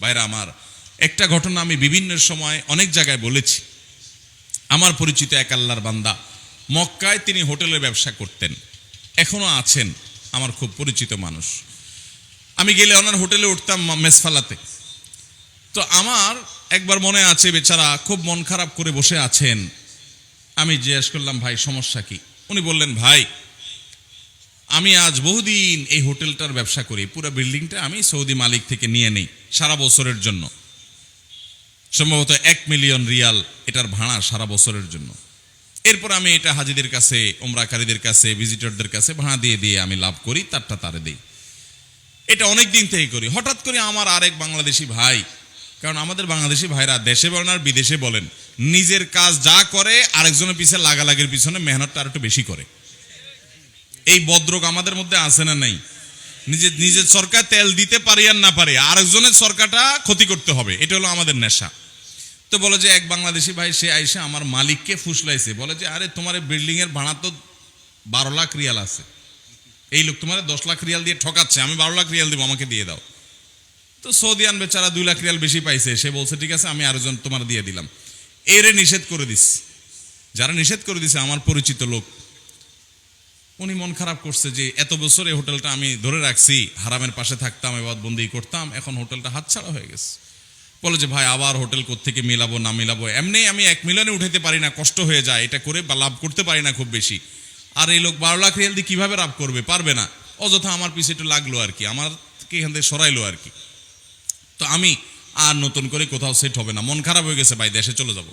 ভাইরা আমার, একটা ঘটনা আমি বিভিন্ন সময় অনেক জায়গায় বলেছি। আমার পরিচিত এক আল্লাহর বান্দা, মক্কায় তিনি হোটেলের ব্যবসা করতেন, এখনো আছেন, আমার খুব পরিচিত মানুষ। আমি গেলে ওনার হোটেলে উঠতাম মেসফালাতে। তো আমার একবার মনে আছে, বেচারা খুব মন খারাপ করে বসে আছেন। আমি জিজ্ঞেস করলাম, ভাই সমস্যা কি? উনি বললেন, ভাই আমি আজ বহুদিন এই হোটেলটার ব্যবসা করি, পুরো বিল্ডিংটা আমি সৌদি মালিক থেকে নিয়ে নেই সারা বছরের জন্য, সম্ভবত 1 মিলিয়ন রিয়াল এটার ভাড়া সারা বছরের জন্য। এরপর আমি এটা হাজিদের কাছে, ওমরাকারীদের কাছে, ভিজিটরদের কাছে ভাড়া দিয়ে দিয়ে আমি লাভ করি, তারটা তারে দিই। এটা অনেক দিন থেকে করি। হঠাৎ করে আমার আরেক বাংলাদেশি ভাই, কারণ আমাদের বাংলাদেশি ভাইরা দেশে বলেন আর বিদেশে বলেন, নিজের কাজ যা করে আরেকজনের পিছনে লাগালাগির পিছনে মেহনতটা আর একটু বেশি করে। এই বদ্রক আমাদের মধ্যে আছে না নাই? নিজের সরকার তেল দিতে পারি আর না পারে, আরেকজনের সরকারটা ক্ষতি করতে হবে, এটা হলো আমাদের নেশা। তো বলে যে এক বাংলাদেশি ভাই, সে আইসা আমার মালিককে ফুসলাইছে, বলে যে আরে তোমার বিল্ডিং এর ভাড়া তো 12 লাখ রিয়াল আছে, এই লোক তোমার 10 লাখ রিয়াল দিয়ে ঠকাচ্ছে, আমি 12 লাখ রিয়াল দিব, আমাকে দিয়ে দাও। তো সৌদিয়ান বেচারা 2 লাখ রিয়াল বেশি পাইছে, সে বলছে ঠিক আছে আমি আরেকজন তোমার দিয়ে দিলাম। এরে নিষেধ করে দিস, যারা নিষেধ করে দিছে আমার পরিচিত লোক, উনি মন খারাপ করছে যে এত বছর এই হোটেলটা আমি ধরে রাখছি, হারামের পাশে থাকতাম, এবার বন্দি করতাম, এখন হোটেলটা হাতছাড়া হয়ে গেছে। বলে যে ভাই আবার হোটেল কোত্থেকে মিলাবো না মিলাবো, এমনি আমি 1 মিলিয়নে উঠাইতে পারি না, কষ্ট হয়ে যায়, এটা করে লাভ করতে পারি না খুব বেশি। আর এই লোক 12 লাখ রিয়াল দিয়ে কিভাবে লাভ করবে, পারবে না। অযথা আমার পিছে একটু লাগলো আর কি, আমারকে এখান থেকে সরাইলো আর কি। তো আমি আর নতুন করে কোথাও সেট হবে না, মন খারাপ হয়ে গেছে, ভাই দেশে চলে যাব।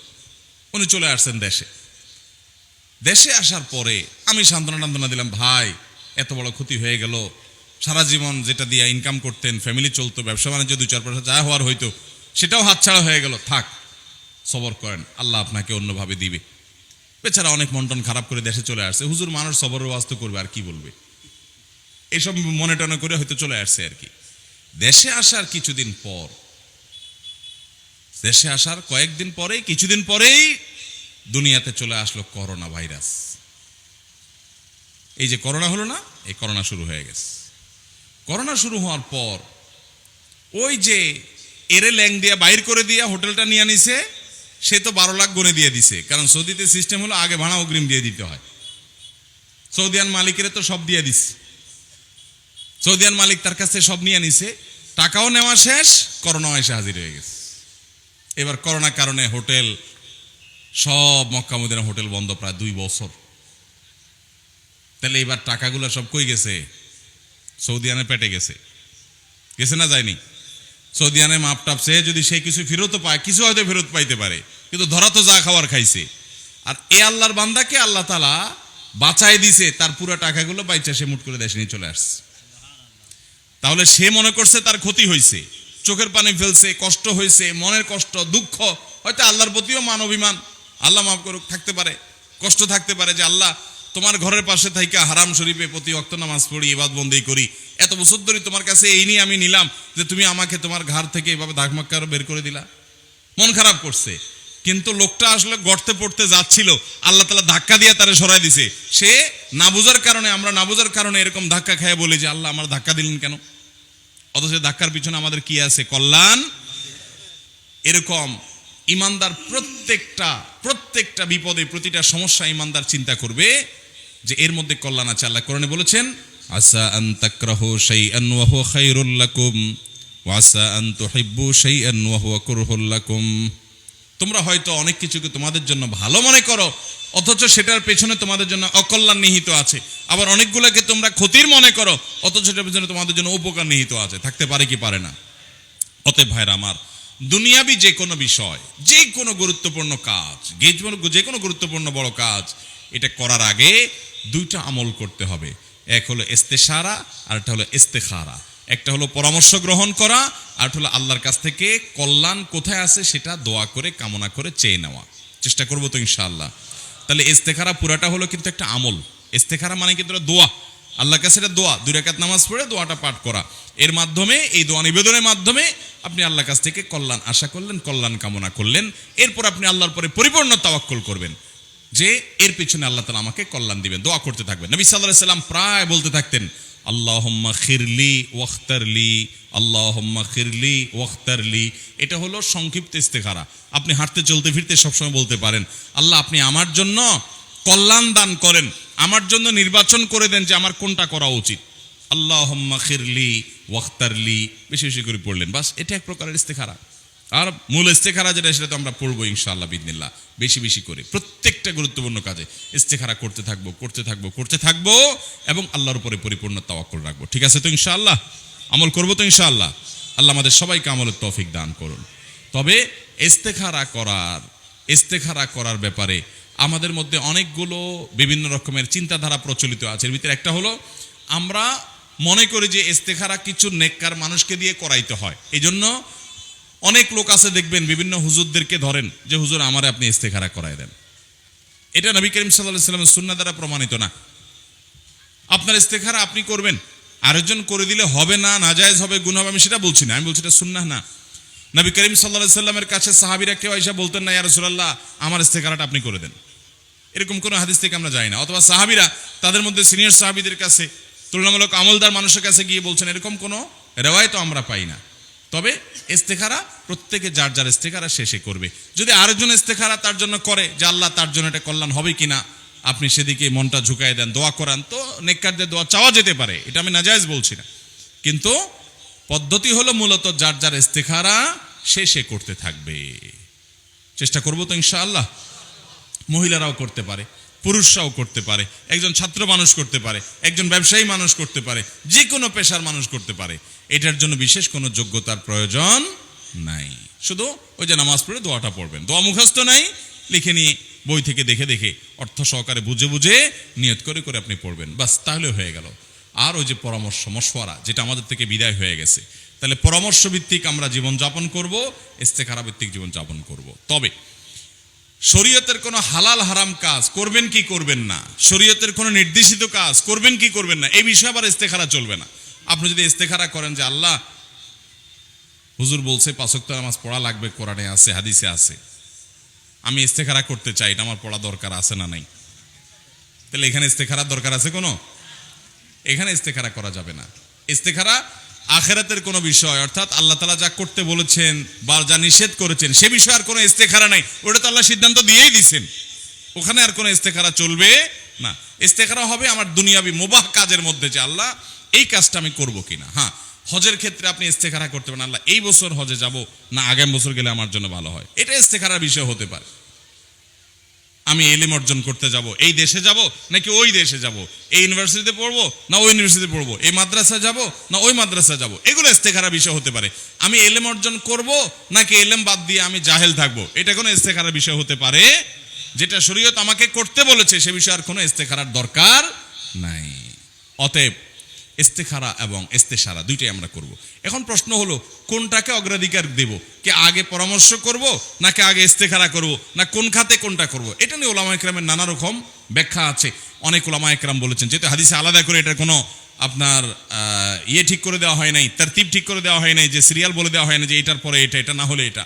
উনি চলে আসছেন দেশে। দেশে আসার পরে আমি সান্ত্বনা দিলাম, ভাই এত বড় ক্ষতি হয়ে গেল, সারা জীবন যেটা দিয়ে ইনকাম করতেন, ফ্যামিলি চলতো, ব্যবসা বাণিজ্য 2-4 পয়সা যা হওয়ার হইতো সেটাও হাতছাড়া হয়ে গেল, থাক সবর করেন, আল্লাহ আপনাকে অন্যভাবে দিবে। বেচারা অনেক মন টন খারাপ করে দেশে চলে আসছে। হুজুর মানুষ সবরের ওয়াজ তো করবে, আর কি বলবে, এইসব মনে টনে করে হয়তো চলে আসছে আর কি। দেশে আসার কিছুদিন পর, দেশে আসার কয়েকদিন পরে, কিছুদিন পরেই দুনিয়াতে চলে আসলো করোনা ভাইরাস। এই যে করোনা হলো না, এই করোনা শুরু হয়ে গেছে। করোনা শুরু হওয়ার পর ওই যে এরে ল্যাং দিয়া বাইর করে দিয়া হোটেলটা নিয়ে নিছে, সে তো 12 লাখ গনে দিয়ে দিছে, কারণ সৌদিতে সিস্টেম হলো আগে ভাড়া অগ্রিম দিয়ে দিতে হয়। সৌদিয়ান মালিকের তো সব দিয়ে দিছে, সৌদিয়ান মালিক তার কাছে সব নিয়ে নিছে, টাকাও নেওয়া শেষ, করোনাও এসে হাজির হয়ে গেছে। এবার করোনার কারণে হোটেল সব, মক্কা মদিনা হোটেল বন্ধ প্রায় 2 বছর। তাহলে এবার টাকাগুলো সব কই গেছে? সৌদিয়ানের পেটে গেছে, গেছে না যায়নি? সৌদিয়ানের মাপ টাপ সে যদি সে কিছু ফেরত পায়, কিছু হয়তো ফেরত পাইতে পারে, কিন্তু ধরা তো যা খাওয়ার খাইছে। আর এ আল্লাহর বান্দাকে আল্লাহ তাআলা বাঁচাই দিছে, তার পুরো টাকাগুলো বাইচা সে মুট করে দেশে নিয়ে চলে আসছে। তাহলে সে মনে করছে তার ক্ষতি হয়েছে, চোখের পানি ফেলছে, কষ্ট হয়েছে, মনের কষ্ট, দুঃখ, হয়তো আল্লাহর প্রতিও মান অভিমান, আল্লাহ মাফ করুক, থাকতে পারে, কষ্ট থাকতে পারে যে আল্লাহ তোমার ঘরের পাশে থাইকা হারাম শরীফে প্রতি ওয়াক্ত নামাজ পড়ি, ইবাদত বন্দি করি, এত বছর ধরে তোমার কাছে এই নিয়ে আমি নিলাম যে তুমি আমাকে তোমার ঘর থেকে এভাবে ধাকমাক্কার বের করে দিলা। মন খারাপ করছে, কিন্তু লোকটা আসলে গর্তে পড়তে যাচ্ছিল, আল্লাহ তাআলা ধাক্কা দিয়ে তারে সরাই দিছে। সে না বুঝার কারণে, আমরা না বুঝার কারণে এরকম ধাক্কা খেয়ে বলি যে আল্লাহ আমার ধাক্কা দিলেন কেন, অথচ ধাক্কার পিছনে আমাদের কি আছে? কল্যাণ। এরকম ইমানদার প্রত্যেকটা বিপদে, প্রতিটা সমস্যা ইমানদার চিন্তা করবে যে এর মধ্যে কল্যাণ আছে। আল্লাহ কোরআনে বলেছেন, আসা আন তাকরাহু শাইআন ওয়া হুয়া খায়রুল লাকুম ওয়া আসা আন তুহিব্বু শাইআন ওয়া হুয়া কুরহুল লাকুম। তোমরা হয়তো অনেক কিছুকে তোমাদের জন্য ভালো মনে করো, অথচ সেটার পেছনে তোমাদের জন্য অকল্যাণ নিহিত আছে। আবার অনেকগুলোকে তোমরা ক্ষতির মনে করো, অথচ সেটার পেছনে তোমাদের জন্য উপকার নিহিত আছে। থাকতে পারে কি পারে না? অতএব ভাইরা আমার, দুনিয়াবি যে কোনো বিষয়, যে কোনো গুরুত্বপূর্ণ কাজ, যে কোনো গুরুত্বপূর্ণ বড় কাজ, এটা করার আগে 2টা আমল করতে হবে। এক হলো ইস্তেশারা, আর একটা হলো ইস্তেখারা। একটা হলো পরামর্শ গ্রহণ করা, আর হলো আল্লাহর কাছ থেকে কল্যাণ কোথায় আছে সেটা দোয়া করে, কামনা করে চেয়ে নেওয়া। চেষ্টা করবো তো ইনশাআল্লাহ। তাহলে ইস্তেখারা পুরাটা হলো কিন্তু একটা আমল। ইস্তেখারা মানে কিন্তু দোয়া, আল্লাহর কাছে এটা দোয়া, 2 রাকাত নামাজ পড়ে দোয়াটা পাঠ করা। এর মাধ্যমে, এই দোয়া নিবেদনের মাধ্যমে আপনি আল্লাহর কাছ থেকে কল্যাণ আশা করলেন, কল্যাণ কামনা করলেন। এরপর আপনি আল্লাহর পরে পরিপূর্ণ তাওয়াক্কুল করবেন যে এর পিছনে আল্লাহ তাআলা আমাকে কল্যাণ দিবেন, দোয়া করতে থাকবেন। নবী সাল্লাল্লাহু আলাইহি সাল্লাম প্রায় বলতে থাকতেন, আল্লাহুম্মা খিরলি ওয়াখতারলি, আল্লাহুম্মা খিরলি ওয়াখতারলি। এটা হলো সংক্ষিপ্ত ইস্তেখারা। আপনি হাঁটতে চলতে ফিরতে সবসময় বলতে পারেন, আল্লাহ আপনি আমার জন্য কল্যাণ দান করেন, আমার জন্য নির্বাচন করে দেন যে আমার কোনটা করা উচিত। আল্লাহুম্মা খিরলি ওয়াখতারলি বেশি বেশি করে পড়লেন, বাস এটা এক প্রকারের ইস্তেখারা। আর মূল ইস্তেখারা যেটা সেটা তো আমরা পড়বো ইনশাআল্লাহ বিদিনিল্লাহ, বেশি বেশি করে প্রত্যেকটা গুরুত্বপূর্ণ কাজে ইস্তেখারা করতে থাকবো এবং আল্লাহর উপরে পরিপূর্ণ তাওয়াক্কুল রাখবো। ঠিক আছে তো ইনশাআল্লাহ? আমল করবো তো ইনশাআল্লাহ? আল্লাহ আমাদের সবাইকে আমলের তৌফিক দান করুন। তবে ইস্তেখারা করার ব্যাপারে আমাদের মধ্যে অনেকগুলো বিভিন্ন রকমের চিন্তাধারা প্রচলিত আছে। এর ভিতরে একটা হলো, আমরা মনে করি যে ইস্তেখারা কিছু নেককার মানুষকে দিয়ে করাইতে হয়। এই জন্য অনেক লোক আছে দেখবেন বিভিন্ন হুজুরদেরকে ধরেন যে হুজুর আমারে আপনি ইস্তেখারা করাই দেন। এটা নবী করিম সাল্লাল্লাহু আলাইহি ওয়াসাল্লামের সুন্নাহ দ্বারা প্রমাণিত না। আপনার ইস্তেখারা আপনি করবেন, আরেকজন করে দিলে হবে না, নাজায়েজ হবে, গুনাহ হবে, আমি সেটা বলছি না। আমি বলছি এটা সুন্নাহ না। নবী করিম সাল্লাল্লাহু আলাইহি ওয়াসাল্লামের কাছে সাহাবীরা কেউ এসে বলতেন না, ইয়া রাসূলুল্লাহ আমার ইস্তেখারাটা আপনি করে দেন। এরকম কোনো হাদিস থেকে আমরা যাই না। অথবা সাহাবীরা তাদের মধ্যে সিনিয়র সাহাবীদের কাছে, তুলনামূলক আমলদার মানুষের কাছে গিয়ে বলছেন, এরকম কোনো রেওয়ায়েত আমরা পাই না। তবে ইস্তেখারা প্রত্যেকে যার যার ইস্তেখারা শেষে করবে। যদি আরেকজন ইস্তেখারা তার জন্য করে যে আল্লাহ তার জন্য এটা কল্যাণ হবে কিনা, আপনি সেদিকে মনটা ঝুঁকাই দেন, দোয়া করান, তো নেককারদের দোয়া চাওয়া যেতে পারে, এটা আমি নাজায়েজ বলছি না। কিন্তু পদ্ধতি হলো মূলত যার যার ইস্তেখারা শেষে করতে থাকবে। চেষ্টা করবো তো ইনশাআল্লাহ। মহিলারাও করতে পারে, পুরুষরাও করতে পারে, একজন ছাত্র মানুষ করতে পারে, একজন ব্যবসায়ী মানুষ করতে পারে, যে কোনো পেশার মানুষ করতে পারে। এটার জন্য বিশেষ কোনো যোগ্যতার প্রয়োজন নাই। শুধু ওই যে নামাজ পড়ে দোয়াটা পড়বেন, দোয়া মুখস্থ নাই, লিখে নিয়ে বই থেকে দেখে দেখে অর্থ সহকারে বুঝে বুঝে নিয়ত করে করে আপনি পড়বেন, বাস, তাহলে হয়ে গেল। আর ওই যে পরামর্শ মশওয়ারা যেটা আমাদের থেকে বিদায় হয়ে গেছে, তাহলে পরামর্শ ভিত্তিক আমরা জীবনযাপন করব, ইস্তেখারা ভিত্তিক জীবনযাপন করব। তবে শরীয়তের কোনো হালাল হারাম কাজ করবেন কি করবেন না, শরীয়তের কোনো নির্দেশিত কাজ করবেন কি করবেন না, এই বিষয়ে আবার ইস্তেখারা চলবে না। আপনি যদি ইস্তেখারা করেন যে আল্লাহ হুজুর বলছে 5 ওয়াক্ত নামাজ পড়া লাগবে, কোরআনে আছে, হাদিসে আছে, আমি ইস্তেখারা করতে চাই, এটা আমার পড়া দরকার আছে না নাই, তাহলে এখানে ইস্তেখারার দরকার আছে কোনো? এখানে ইস্তেখারা করা যাবে না। ইস্তেখারা আখিরাতের কোনো বিষয়, অর্থাৎ আল্লাহ তাআলা যা করতে বলেছেন বা যা নিষেধ করেছেন সে বিষয়ে আর কোনো ইস্তেখারা নাই, ওটা তো আল্লাহ সিদ্ধান্ত দিয়েই দিয়েছেন, ওখানে আর কোনো ইস্তেখারা চলবে না। ইস্তেখারা হবে আমার দুনিয়াবি মুবাহ কাজের মধ্যে, যে আল্লাহ এই কাজটা আমি করব কিনা। হ্যাঁ, হজের ক্ষেত্রে আপনি ইস্তেখারা করতে পারেন, আল্লাহ এই বছর হজে যাব না আগামী বছর গেলে আমার জন্য ভালো হয়, এটা ইস্তেখারার বিষয় হতে পারে। আমি ইলম অর্জন করতে যাব, এই দেশে যাব নাকি ওই দেশে যাব, এই ইউনিভার্সিটিতে পড়বো না ওই ইউনিভার্সিটিতে পড়বো, এই মাদ্রাসা যাব না ওই মাদ্রাসা যাব, এগুলো ইস্তেখারার বিষয় হতে পারে। আমি ইলম অর্জন করব নাকি ইলম বাদ দিয়ে আমি জাহেল থাকবো, এটা কোনো ইস্তেখারার বিষয় হতে পারে। যেটা শরীয়ত আমাকে করতে বলেছে সে বিষয়ে আর কোনো ইস্তেখারার দরকার নাই। অতএব ইস্তেখারা এবং ইস্তেশারা দুইটাই আমরা করব। এখন প্রশ্ন হলো কোনটাকে অগ্রাধিকার দেব, কে আগে পরামর্শ করব নাকি আগে ইস্তেখারা করব, না কোন খাতে কোনটা করব, এটা নিয়ে উলামা ইকরামের নানা রকম ব্যাখ্যা আছে। অনেক উলামা ইকরাম বলেছেন, যেহেতু হাদিসে আলাদা করে এটার কোনো আপনার ঠিক করে দেওয়া হয় নাই, তারতিব ঠিক করে দেওয়া হয় নাই, যে সিরিয়াল বলে দেওয়া হয় না যে এটার পরে এটা, এটা না হলে এটা।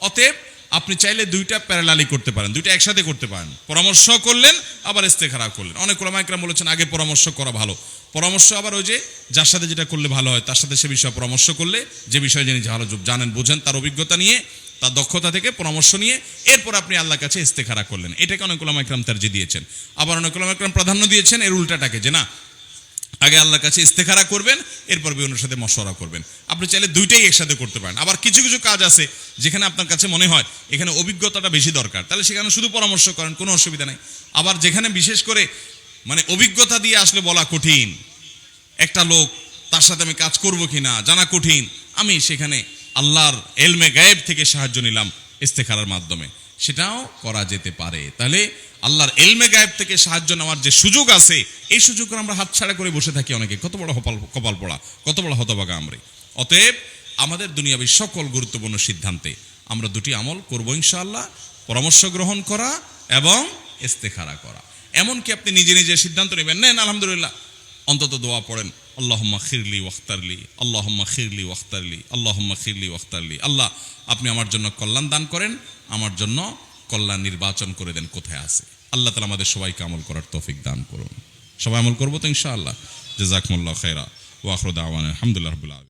অতএব আপনি চাইলে দুইটা প্যারালালি করতে পারেন, দুইটা একসাথে করতে পারেন, পরামর্শ করলেন আবার ইস্তেখারা করলেন। অনেক উলামা ইকরাম বলেছেন আগে পরামর্শ করা ভালো, পরামর্শ আবার ওই যে যার সাথে যেটা করলে ভালো হয় তার সাথে সে বিষয়ে পরামর্শ করলে, যে বিষয়ে যিনি ভালো জানেন বোঝেন, তার অভিজ্ঞতা নিয়ে, তার দক্ষতা থেকে পরামর্শ নিয়ে এরপর আপনি আল্লাহর কাছে ইস্তেখারা করলেন। এটাকে অনেক উলামা ইকরাম তারজি দিয়েছেন। আবার অনেক উলামা ইকরাম প্রাধান্য দিয়েছেন এর উল্টাটাকে, যে না আগে আল্লাহর কাছে ইস্তেখারা করবেন, এরপর বিভিন্ন সাথে মশওয়ারা করবেন। আপনি চাইলে দুইটাই একসাথে করতে পারেন। আবার কিছু কিছু কাজ আছে যেখানে আপনার কাছে মনে হয় এখানে অভিজ্ঞতাটা বেশি দরকার, তাহলে সেখানে শুধু পরামর্শ করেন, কোনো অসুবিধা নেই। আবার যেখানে বিশেষ করে মানে অভিজ্ঞতা দিয়ে আসলে বলা কঠিন, একটা লোক তার সাথে আমি কাজ করব কিনা জানা কঠিন, আমি সেখানে আল্লাহর এলমে গায়েব থেকে সাহায্য নিলাম ইস্তেখারার মাধ্যমে, সেটাও করা যেতে পারে। তাহলে আল্লাহর এলমে গায়েব থেকে সাহায্য নেওয়ার যে সুযোগ আছে, এই সুযোগ আমরা হাতছাড়া করে বসে থাকি অনেকে, কত বড় কপাল পড়া, কত বড় হতভাগা আমরা। অতএব আমাদের দুনিয়াবী সকল গুরুত্বপূর্ণ সিদ্ধান্তে আমরা দুটি আমল করব ইনশাআল্লাহ, পরামর্শ গ্রহণ করা এবং ইস্তেখারা করা। এমনকি আপনি নিজে নিজে সিদ্ধান্ত নেবেন, নেন আলহামদুলিল্লাহ, অন্তত দোয়া পড়েন, আল্লাহুম্মা খিরলি ওয়াখতারলি, আল্লাহুম্মা খিরলি ওয়াখতারলি, আল্লাহুম্মা খিরলি ওয়াখতারলি। আল্লাহ আপনি আমার জন্য কল্যাণ দান করেন, আমার জন্য কল্যাণ নির্বাচন করে দেন কোথায় আছে। আল্লাহ তাআলা আমাদের সবাইকে আমল করার তৌফিক দান করুন। সবাই আমল করবো তো ইনশাআল্লাহ। জাযাকুমুল্লাহু খাইরা ওয়া আখিরু দাওয়ানা আলহামদুলিল্লাহি রাব্বিল আলামিন।